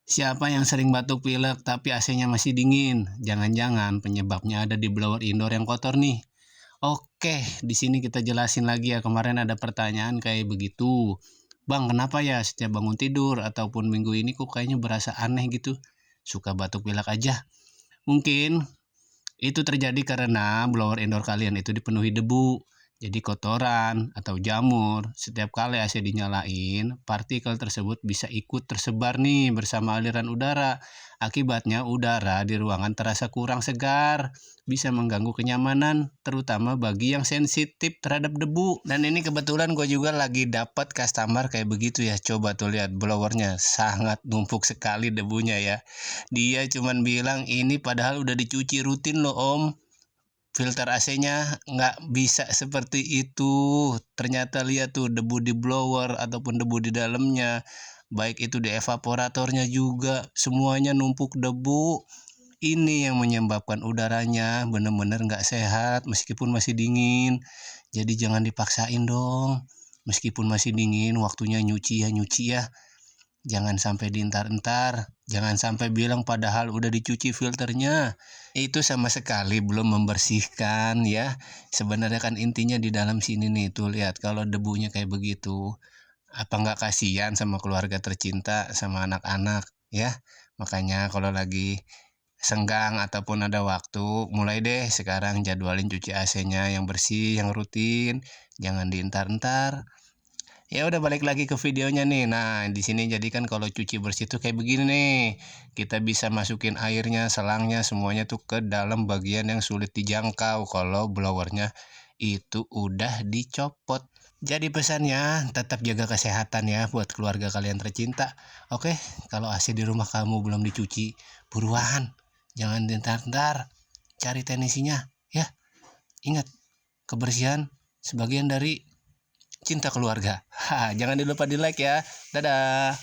Siapa yang sering batuk pilek tapi AC-nya masih dingin? Jangan-jangan penyebabnya ada di blower indoor yang kotor nih. Oke, di sini kita jelasin lagi ya. Kemarin ada pertanyaan kayak begitu. Bang, kenapa ya setiap bangun tidur ataupun minggu ini kok kayaknya berasa aneh gitu? Suka batuk pilek aja. Mungkin itu terjadi karena blower indoor kalian itu dipenuhi debu. Jadi kotoran atau jamur, setiap kali AC dinyalain, partikel tersebut bisa ikut tersebar nih bersama aliran udara. Akibatnya udara di ruangan terasa kurang segar, bisa mengganggu kenyamanan, terutama bagi yang sensitif terhadap debu. Dan ini kebetulan gue juga lagi dapat customer kayak begitu ya. Coba tuh lihat blowernya, sangat numpuk sekali debunya ya. Dia cuman bilang ini padahal udah dicuci rutin loh om. Filter AC-nya nggak bisa seperti itu. Ternyata lihat tuh debu di blower ataupun debu di dalamnya. Baik itu di evaporatornya juga. Semuanya numpuk debu. Ini yang menyebabkan udaranya benar-benar nggak sehat meskipun masih dingin. Jadi jangan dipaksain dong. Meskipun masih dingin, waktunya nyuci ya. Jangan sampai diintar-entar, jangan sampai bilang padahal udah dicuci filternya. Itu sama sekali belum membersihkan ya. Sebenarnya kan intinya di dalam sini nih, tuh lihat kalau debunya kayak begitu. Apa nggak kasihan sama keluarga tercinta, sama anak-anak ya. Makanya kalau lagi senggang ataupun ada waktu, mulai deh sekarang jadwalin cuci AC-nya yang bersih, yang rutin. Jangan diintar-entar. Ya udah balik lagi ke videonya nih. Nah, di sini jadi kan kalau cuci bersih tuh kayak begini nih. Kita bisa masukin airnya, selangnya, semuanya tuh ke dalam bagian yang sulit dijangkau kalau blowernya itu udah dicopot. Jadi pesannya tetap jaga kesehatan ya buat keluarga kalian tercinta. Oke, kalau AC di rumah kamu belum dicuci, buruan. Jangan dientar-entar. Cari teknisinya ya. Ingat, kebersihan sebagian dari cinta keluarga. Jangan lupa di like ya. Dadah.